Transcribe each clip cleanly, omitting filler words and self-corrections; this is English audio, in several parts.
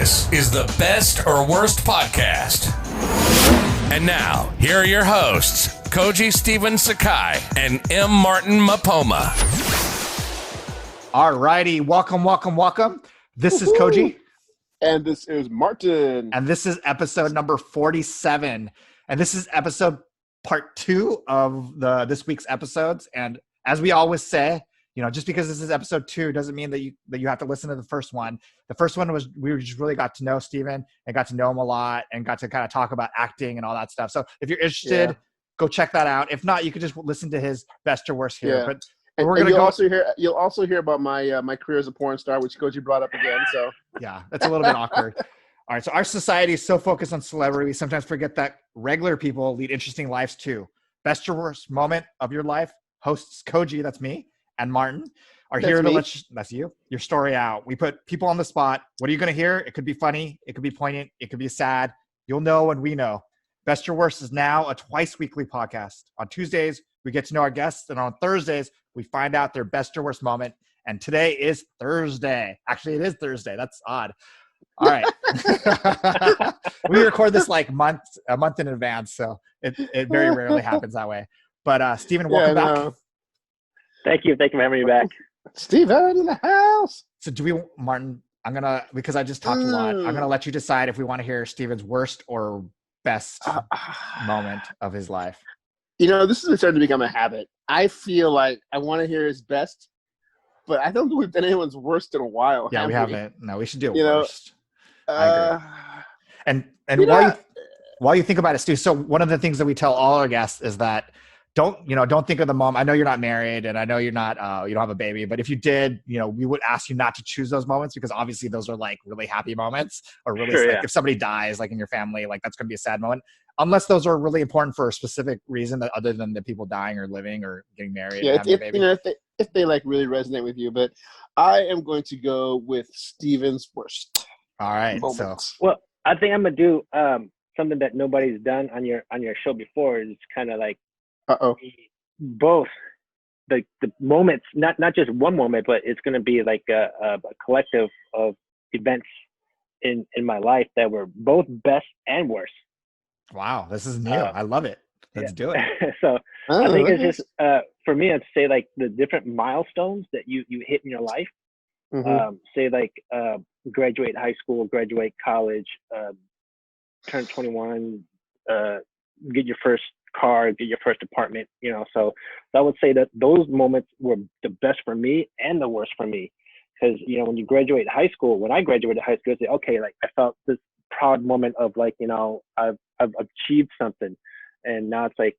This is the Best or Worst Podcast. And now, here are your hosts, Koji, Stevan, Sakai, and M. Martin Mapoma. All righty. Welcome. This is Koji. And this is Martin. And this is episode number 47. And this is episode part 2 of this week's episodes. And as we always say, just because this is episode 2 doesn't mean that you have to listen to the first one. The first one was we just really got to know Stevan and got to know him a lot and got to kind of talk about acting and all that stuff. So if you're interested, go check that out. If not, you could just listen to his best or worst here. Yeah. But we're gonna gonna you'll also hear about my my career as a porn star, which Koji brought up again. So yeah, that's a little bit awkward. All right, so our society is so focused on celebrity, we sometimes forget that regular people lead interesting lives too. Best or worst moment of your life? Hosts Koji, that's me, and Martin are here to let that's you, your story out. We put people on the spot. What are you going to hear? It could be funny. It could be poignant. It could be sad. You'll know when we know. Best or Worst is now a twice weekly podcast. On Tuesdays, we get to know our guests, and on Thursdays, we find out their best or worst moment. And today is Thursday. Actually, it is Thursday. That's odd. All right. We record this like a month in advance, so it very rarely happens that way. But Stevan, welcome back. No. Thank you for having me back. Stevan in the house. So Martin, because I just talked a lot, I'm gonna let you decide if we want to hear Stevan's worst or best moment of his life. This is starting to become a habit. I feel like I want to hear his best, but I don't think we've done anyone's worst in a while. Yeah, we haven't. No, we should do it worst. I agree. And while you think about it, Stu, so one of the things that we tell all our guests is that don't think of the moment. I know you're not married and I know you're not, you don't have a baby, but if you did, we would ask you not to choose those moments because obviously those are like really happy moments or really if somebody dies, like in your family, like that's going to be a sad moment, unless those are really important for a specific reason that other than the people dying or living or getting married. Yeah, and having a baby. If they like really resonate with you, but I am going to go with Steven's worst. All right. Moments. Well, I think I'm going to do something that nobody's done on your show before is kind of like, both the moments, not just one moment, but it's going to be like a collective of events in my life that were both best and worst. Wow, this is new. I love it. Let's do it. So I think it's just for me, I'd say like the different milestones that you hit in your life. Mm-hmm. Say like graduate high school, graduate college, turn 21, get your first car, get your first apartment, so I would say that those moments were the best for me and the worst for me, because when you graduate high school, when I graduated high school, I say, okay, like I felt this proud moment of like, I've achieved something, and now it's like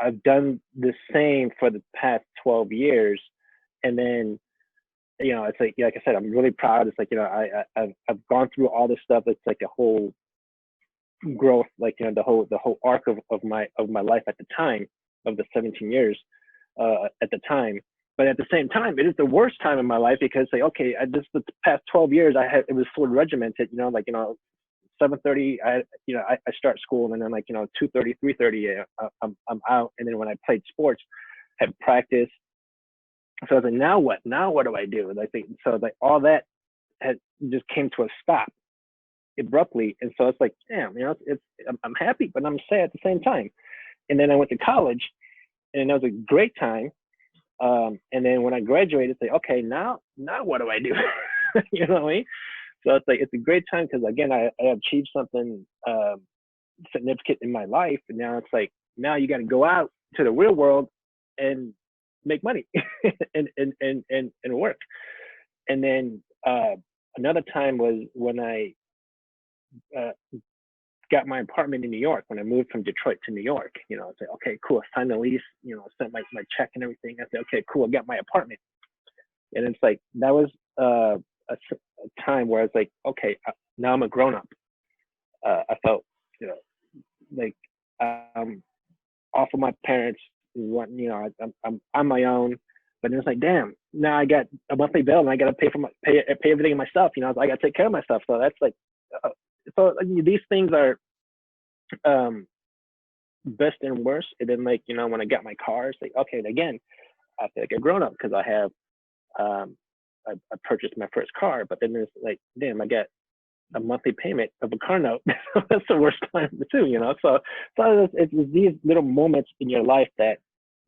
I've done the same for the past 12 years, and then it's like I said, I'm really proud. It's like I've gone through all this stuff. It's like a whole growth, like the whole arc of my life at the time, of the 17 years at the time. But at the same time, it is the worst time in my life because the past 12 years it was so regimented, 7:30 I start school, and then 2:30 3:30 I'm out, and then when I played sports, had practice. So I was like, now what do I do? And I think so, like all that had just came to a stop abruptly, and so it's like, damn, I'm happy, but I'm sad at the same time. And then I went to college, and that was a great time. And then when I graduated, it's like, okay, now what do I do? You know what I mean? So it's like it's a great time because again, I achieved something significant in my life, and now it's like now you got to go out to the real world and make money and work. And then another time was when I got my apartment in New York, when I moved from Detroit to New York. I said, okay, cool, it's time to lease, sent my check and everything. I said, okay, cool, I got my apartment. And it's like, that was a time where I was like, okay, now I'm a grown up. I felt, like I'm off of my parents. I'm on my own. But it was like, damn, now I got a monthly bill and I got to pay everything in myself. I got to take care of myself. So that's like, these things are best and worst. And then when I got my car, it's like, okay, again, I feel like a grown up because I have I purchased my first car, but then it's like, damn, I got a monthly payment of a car note. That's the worst time too, you know. So it's these little moments in your life that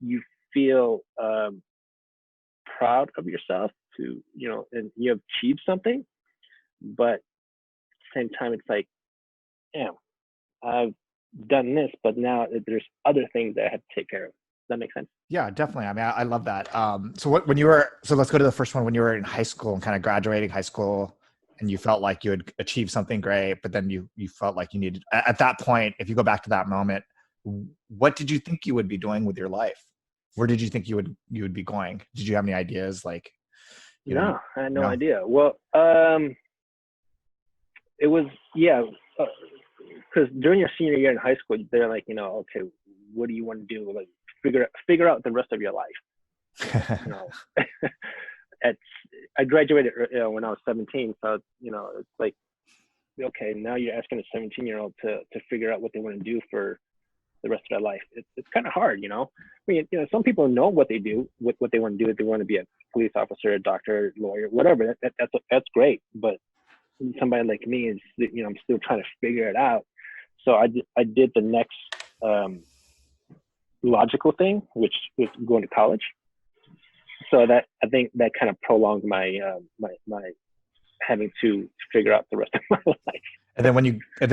you feel proud of yourself to, you know, and you have achieved something, but at the same time, it's like, damn, I've done this, but now there's other things that I have to take care of. Does that make sense? Yeah, definitely. I mean, I love that. So let's go to the first one when you were in high school and kind of graduating high school and you felt like you had achieved something great, but then you felt like you needed, at that point, if you go back to that moment, what did you think you would be doing with your life? Where did you think you would be going? Did you have any ideas? Like, No, I had no idea. Well, it was, yeah, because during your senior year in high school, they're like, you know, okay, what do you want to do? Like, figure out the rest of your life. You know, I graduated, you know, when I was 17, so you know, it's like, okay, now you're asking a 17-year-old to figure out what they want to do for the rest of their life. It's kind of hard, you know. I mean, you know, some people know what they do, what they want to do. If they want to be a police officer, a doctor, lawyer, whatever, that's great. But somebody like me is, you know, I'm still trying to figure it out. So I did the next logical thing, which was going to college. So that, I think that kind of prolonged my my having to figure out the rest of my life. And then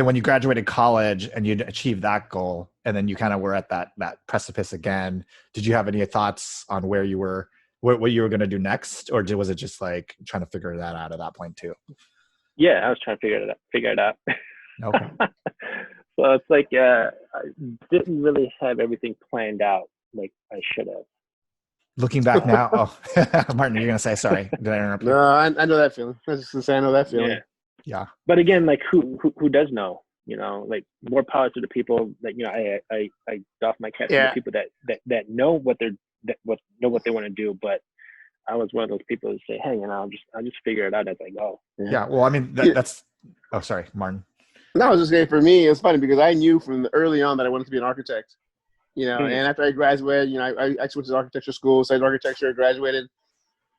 when you graduated college and you'd achieved that goal, and then you kind of were at that precipice again, did you have any thoughts on where you were, what you were going to do next, or was it just like trying to figure that out at that point too? Yeah, I was trying to figure it out. Okay. So it's like I didn't really have everything planned out like I should have. Looking back now, Martin, you're gonna say, sorry, did I interrupt you? No, I know that feeling. I was just gonna say I know that feeling. Yeah. But again, like who does know? You know, like more power to the people that, you know, I doff my cap to the people that know what know what they want to do. But I was one of those people who say, hey, you know, I'll just figure it out as I go. Yeah. Well, I mean, that's. Oh, sorry, Martin. No, I was just saying, for me, it's funny because I knew from early on that I wanted to be an architect. You know, and after I graduated, you know, I actually went to architecture school, studied architecture, graduated,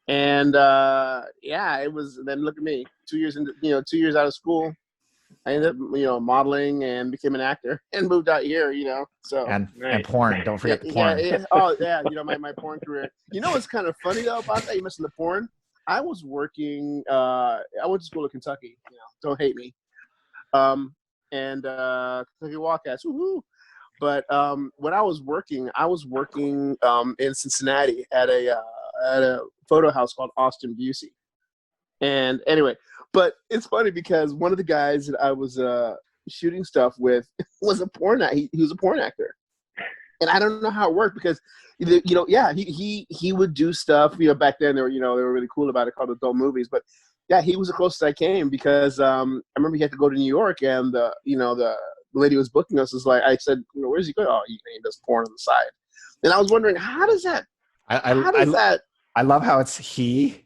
and it was. Then look at me, 2 years into, 2 years out of school, I ended up, modeling and became an actor and moved out here. You know, so and porn. Don't forget the porn. My porn career. You know what's kind of funny though about that? You mentioned the porn. I was working. I went to school in Kentucky. You know, don't hate me. And Kentucky Wildcats, woohoo! But when I was working in Cincinnati at a photo house called Austin Busey. And anyway, but it's funny because one of the guys that I was shooting stuff with was a porn actor. He was a porn actor, and I don't know how it worked because he would do stuff. You know, back then they were really cool about it, called adult movies, but. Yeah, he was the closest I came because I remember he had to go to New York, and the lady who was booking us was like, I said, where's he going? Oh, he does porn on the side, and I was wondering how does that? I love how it's he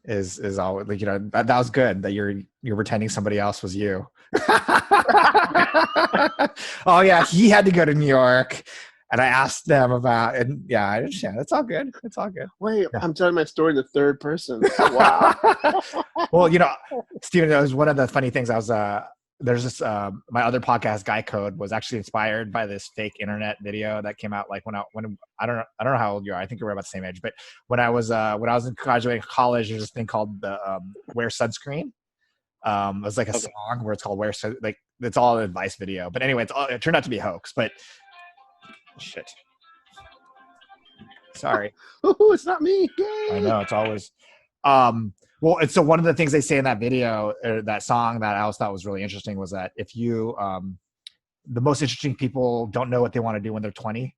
is always like, that was good that you're pretending somebody else was you. Oh yeah, he had to go to New York. And I asked them about, and yeah, I understand. It's all good. It's all good. Wait, yeah. I'm telling my story in the third person. Wow. Well, Steven, that was one of the funny things. I was, there's this, my other podcast, Guy Code, was actually inspired by this fake internet video that came out like when I don't know how old you are. I think you were about the same age, but when I was in graduating college, there's this thing called the Wear Sunscreen. It was like a song where it's called Wear Sun, like it's all an advice video. But anyway, it turned out to be a hoax, but. Shit. Sorry. Ooh, it's not me. Yay. I know, it's always. Well, and so one of the things they say in that video, or that song, that I always thought was really interesting was that if you, the most interesting people don't know what they want to do when they're 20,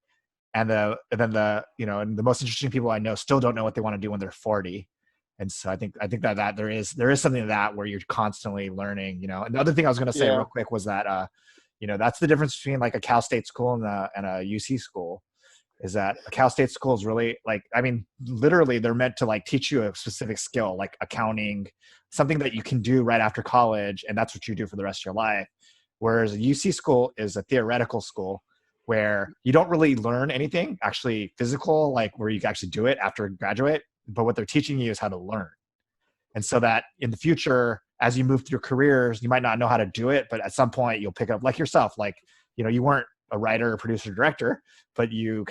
and the most interesting people I know still don't know what they want to do when they're 40. And so I think that there is something to that where you're constantly learning. And the other thing I was going to say real quick was that. That's the difference between like a Cal State school and a UC school, is that a Cal State school is really literally they're meant to like teach you a specific skill, like accounting, something that you can do right after college. And that's what you do for the rest of your life. Whereas a UC school is a theoretical school where you don't really learn anything actually physical, like where you can actually do it after graduate. but what they're teaching you is how to learn. And so that in the future, as you move through your careers, you might not know how to do it, but at some point you'll pick up, like yourself, like, you weren't a writer, producer, director, but you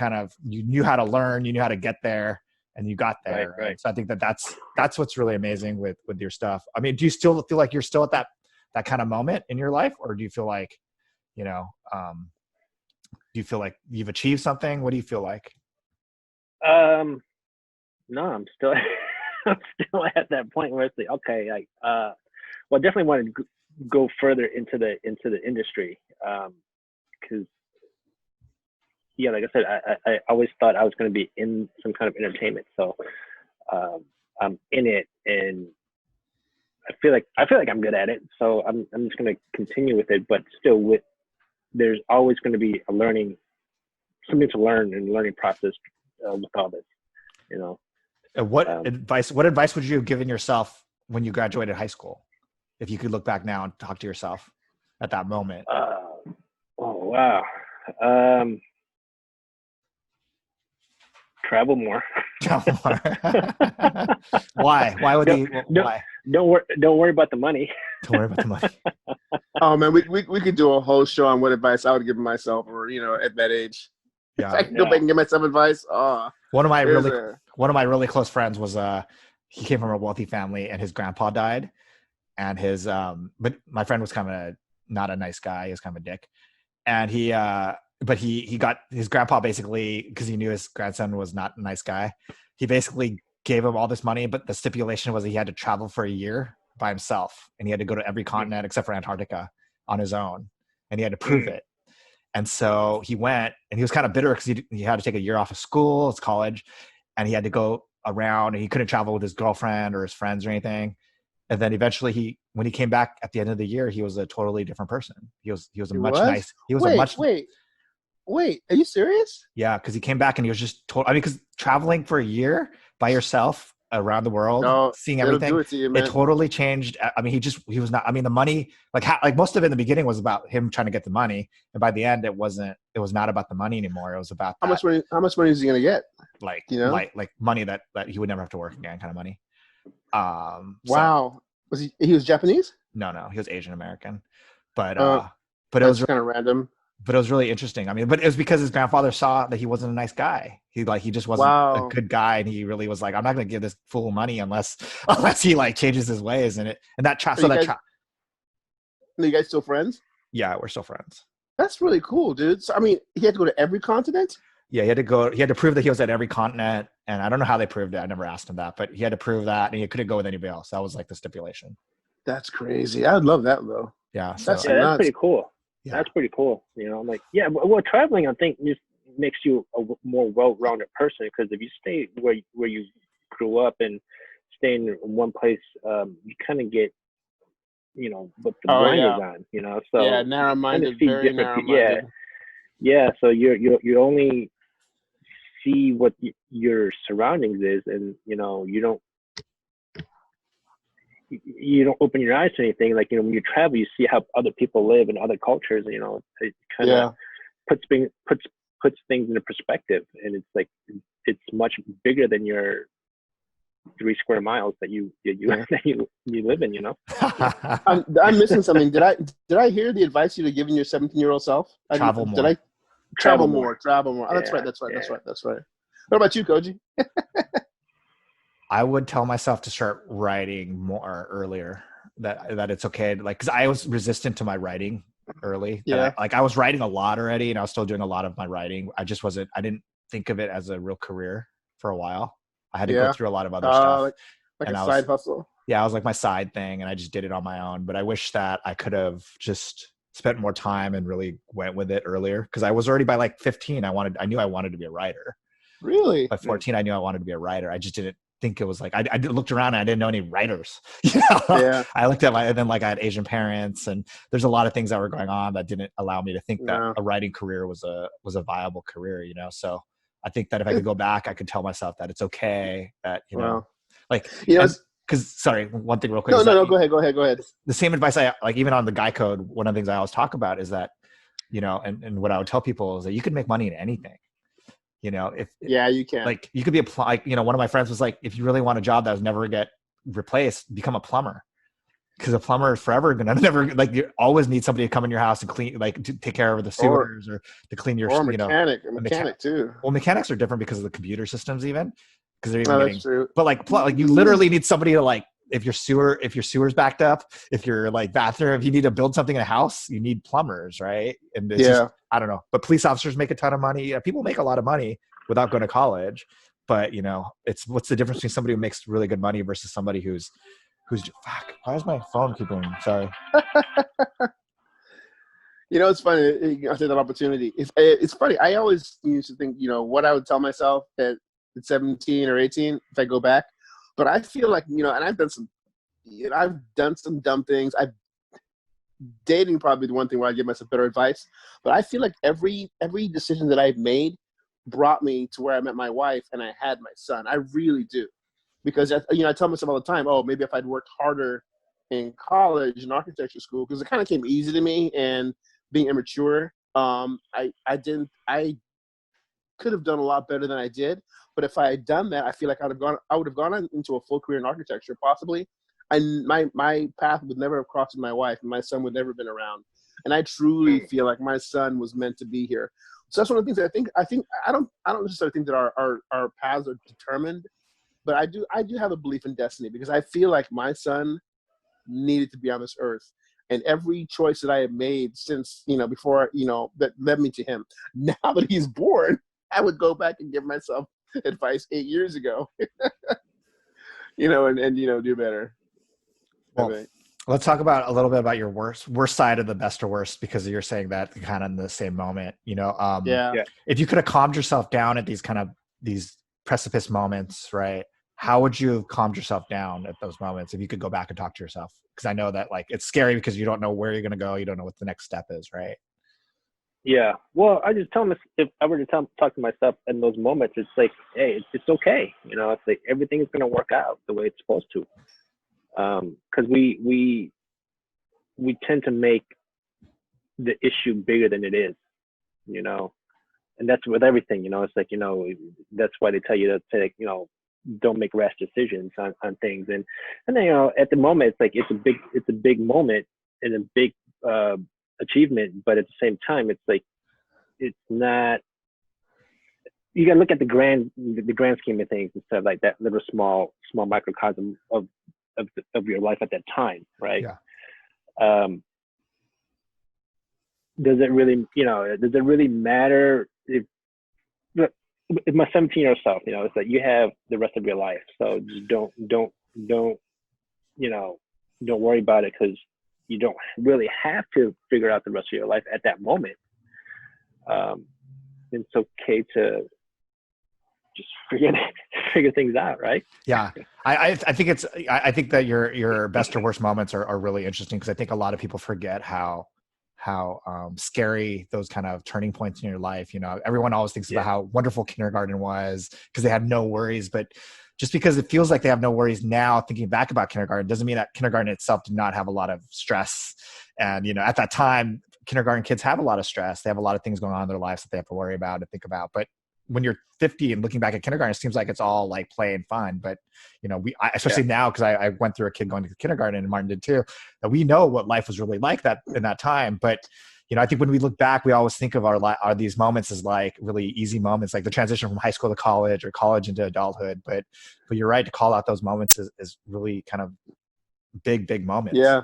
knew how to learn, you knew how to get there, and you got there. Right. So I think that's what's really amazing with your stuff. I mean, do you still feel like you're still at that kind of moment in your life, or do you feel like, do you feel like you've achieved something? What do you feel like? No, I'm still I'm still at that point where it's like, okay, like, well, I definitely want to go further into the industry, because, yeah, like I said, I always thought I was going to be in some kind of entertainment, so I'm in it, and I feel like I'm good at it, so I'm just going to continue with it, but still there's always going to be something to learn and learning process with all this, What advice would you have given yourself when you graduated high school? If you could look back now and talk to yourself at that moment. Oh, wow. Travel more. Why? Why would why? Don't worry about the money. Don't worry about the money. Oh man, we could do a whole show on what advice I would give myself, or at that age. Yeah. I can go back and give myself advice. One of my really close friends was he came from a wealthy family, and his grandpa died, and his but my friend was kind of not a nice guy. He was kind of a dick, and he got his grandpa, basically, because he knew his grandson was not a nice guy, he basically gave him all this money, but the stipulation was he had to travel for a year by himself, and he had to go to every continent except for Antarctica on his own, and he had to prove it. And so he went, and he was kind of bitter because he had to take a year off of school, it's college, and he had to go around, and he couldn't travel with his girlfriend or his friends or anything. And then eventually when he came back at the end of the year, he was a totally different person. He was a much nice. He was Wait, are you serious? Yeah, because he came back and he was just because traveling for a year by yourself around the world, seeing everything, it totally changed. I mean, he was not. I mean, the money, like most of it in the beginning was about him trying to get the money, and by the end, it was not about the money anymore. It was about how much money is he gonna get? Like money that he would never have to work again, kind of money. Wow, he was Japanese? No, he was Asian American, but it was kind of random. But it was really interesting. I mean, but it was because his grandfather saw that he wasn't a nice guy. He just wasn't a good guy, and he really was like, I'm not going to give this fool money unless he changes his ways. And are you guys still friends? Yeah, we're still friends. That's really cool, dude. So, I mean, he had to go to every continent? Yeah, he had to prove that he was at every continent, and I don't know how they proved it. I never asked him that, but he had to prove that, and he couldn't go with anybody else. That was the stipulation. That's crazy. I'd love that though. Yeah, that's pretty cool. Yeah. That's pretty cool. I'm like, yeah, well, traveling, I think, just makes you a more well-rounded person, because if you stay where you grew up and stay in one place, you kind of get, what the blinders on, so yeah, narrow-minded, very narrow-minded. Yeah. So you only see what your surroundings is, and you don't open your eyes to anything. Like, when you travel, you see how other people live in other cultures, it kind of puts things into perspective, and it's like, it's much bigger than your 3 square miles that you live in, I'm missing something. Did I hear the advice you'd have given your 17-year-old self? Travel more. Did I travel more? Oh, that's right. What about you, Koji? I would tell myself to start writing more earlier, that it's okay. Cause I was resistant to my writing early. Yeah. I was writing a lot already, and I was still doing a lot of my writing. I didn't think of it as a real career for a while. I had to go through a lot of other stuff. Like a side hustle. Yeah. I was my side thing, and I just did it on my own, but I wish that I could have just spent more time and really went with it earlier. Cause I was already by 15. I knew I wanted to be a writer. Really? By 14, I knew I wanted to be a writer. I just didn't think it was I looked around and I didn't know any writers. Yeah. I looked at and then I had Asian parents, and there's a lot of things that were going on that didn't allow me to think that a writing career was a viable career, So I think that if I could go back, I could tell myself that it's okay, that, because sorry, one thing real quick. No, go ahead. The same advice even on the Guy Code, one of the things I always talk about is that, and what I would tell people is that you can make money in anything. You know, if Yeah, you can. like you could be like, you know, one of my friends was like, if you really want a job that was never get replaced, become a plumber. Because a plumber is forever gonna never, like, you always need somebody to come in your house and clean, like to take care of the sewers or to clean your, or a you know, mechanic too. well, mechanics are different because of the computer systems, even because they're even No, getting. that's true. But like you literally need somebody to, like, if your sewer's backed up, if your like bathroom, if you need to build something in a house, you need plumbers, right? And it's just, I don't know. But police officers make a ton of money. Yeah, people make a lot of money without going to college. But you know, it's what's the difference between somebody who makes really good money versus somebody who's fuck. Why is my phone keeping? Sorry. You know, it's funny. I take that opportunity. It's funny. I always used to think, you know, what I would tell myself at 17 or 18 if I go back. But I feel like, you know, and I've done some dumb things. Dating probably the one thing where I give myself better advice. But I feel like every decision that I've made brought me to where I met my wife and I had my son. I really do. Because, you know, I tell myself all the time, oh, maybe if I'd worked harder in college and architecture school, because it kind of came easy to me, and being immature, I could have done a lot better than I did. But if I had done that, I feel like I would have gone into a full career in architecture, possibly. And my path would never have crossed with my wife, and my son would never have been around. And I truly feel like my son was meant to be here. So that's one of the things that I don't necessarily think that our paths are determined. But I do have a belief in destiny, because I feel like my son needed to be on this earth. And every choice that I have made since, you know, before, you know, that led me to him, now that he's born, I would go back and give myself advice 8 years ago, you know, and, you know, do better. Well, let's talk about a little bit about your worst side of the best or worst, because you're saying that kind of in the same moment, you know, if you could have calmed yourself down at these precipice moments, right? How would you have calmed yourself down at those moments if you could go back and talk to yourself? Because I know that, like, it's scary because you don't know where you're going to go. You don't know what the next step is, right? Yeah. Well, I just tell them, if I were to talk to myself in those moments, it's like, hey, it's okay. You know, it's like everything is going to work out the way it's supposed to. Because we tend to make the issue bigger than it is, you know. And that's with everything, you know. It's like, you know, that's why they tell you to take, you know, don't make rash decisions on things. And then, you know, at the moment, it's like it's a big moment and a big achievement, but at the same time, it's like it's not. You got to look at the grand scheme of things instead of like that little small microcosm of your life at that time, right? Yeah. Does it really matter if my 17-year-old self, you know, it's like you have the rest of your life, so just don't you know, don't worry about it, because you don't really have to figure out the rest of your life at that moment. It's okay to just figure things out, right? Yeah. I think that your best or worst moments are really interesting, because I think a lot of people forget how scary those kind of turning points in your life. You know, everyone always thinks about how wonderful kindergarten was because they had no worries, but just because it feels like they have no worries now, thinking back about kindergarten doesn't mean that kindergarten itself did not have a lot of stress. And, you know, at that time, kindergarten kids have a lot of stress. They have a lot of things going on in their lives that they have to worry about and think about. But when you're 50 and looking back at kindergarten, it seems like it's all like play and fun. But, you know, especially now, because I went through a kid going to kindergarten, and Martin did too, that we know what life was really like that in that time. But, you know, I think when we look back, we always think of are these moments as like really easy moments, like the transition from high school to college or college into adulthood. But you're right to call out those moments is really kind of big moments. Yeah,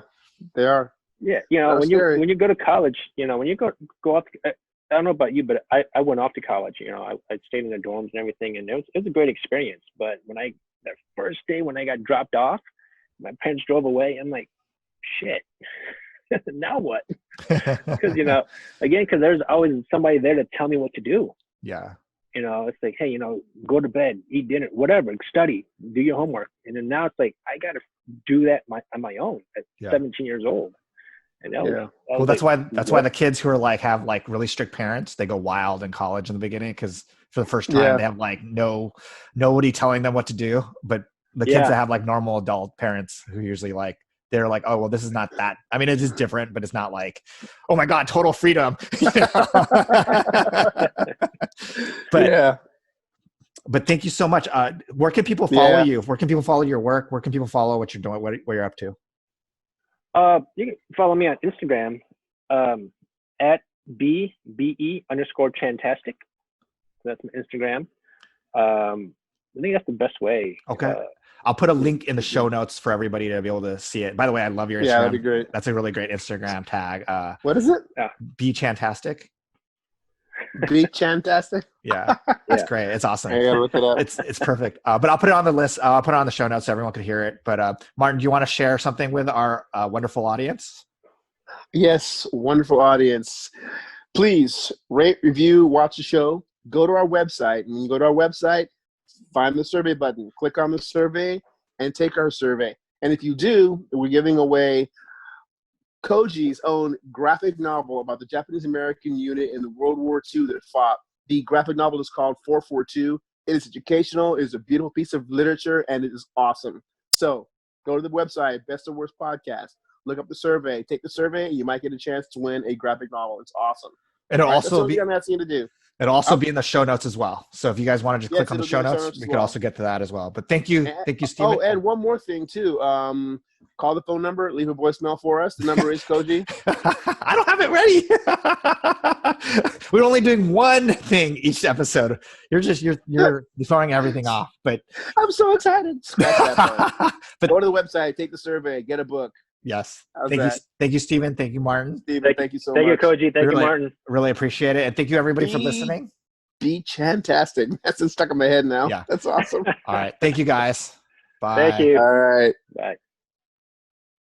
they are. Yeah, you know, when you go to college, you know, when you go off, I don't know about you, but I went off to college. You know, I stayed in the dorms and everything, and it was a great experience. But that first day when I got dropped off, my parents drove away. I'm like, shit. Now what? Because, you know, again, because there's always somebody there to tell me what to do. Yeah. You know, it's like, hey, you know, go to bed, eat dinner, whatever, study, do your homework. And then now it's like, I got to do that on my own at 17 years old. And that's why the kids who are like, have like really strict parents, they go wild in college in the beginning, because for the first time they have like nobody telling them what to do. But the kids that have like normal adult parents who usually like, they're like, oh, well, this is not that. I mean, it is different, but it's not like, oh my God, total freedom. But But thank you so much. Where can people follow Yeah. you? Where can people follow your work? Where can people follow what you're doing? What you're up to? You can follow me on Instagram at BBE_Chantastic. So that's my Instagram. I think that's the best way. Okay. I'll put a link in the show notes for everybody to be able to see it. By the way, I love your Instagram. Yeah, that'd be great. That's a really great Instagram tag. What is it? Be Chantastic. Be Chantastic. Yeah, it's great. It's awesome. I gotta look it up. It's perfect. But I'll put it on the list. I'll put it on the show notes so everyone can hear it. But Martin, do you want to share something with our wonderful audience? Yes, wonderful audience. Please rate, review, watch the show. Go to our website. And when you go to our website, find the survey button. Click on the survey and take our survey. And if you do, we're giving away Koji's own graphic novel about the Japanese-American unit in the World War II that fought. The graphic novel is called 442. It is educational. It is a beautiful piece of literature, and it is awesome. So go to the website, Best or Worst Podcast. Look up the survey. Take the survey, and you might get a chance to win a graphic novel. It's awesome. It'll That's also what be I'm asking you to do. it'll also be in the show notes as well. So if you guys want to just click on the show notes, we could also get to that as well. But thank you, Steven. Oh, and one more thing too. Call the phone number, leave a voicemail for us. The number is Koji. I don't have it ready. We're only doing one thing each episode. You're throwing everything off. But I'm so excited. Scratch that part. But go to the website, take the survey, get a book. yes, How's thank that? you, thank you, Steven. Thank you, Martin. Steven, thank you so Thank much. you, Koji. Thank you, Martin. Really appreciate it, and thank you everybody for listening. Be Chantastic. That's stuck in my head now. Yeah. That's awesome. All right, thank you guys. Bye. Thank you. All right. Bye.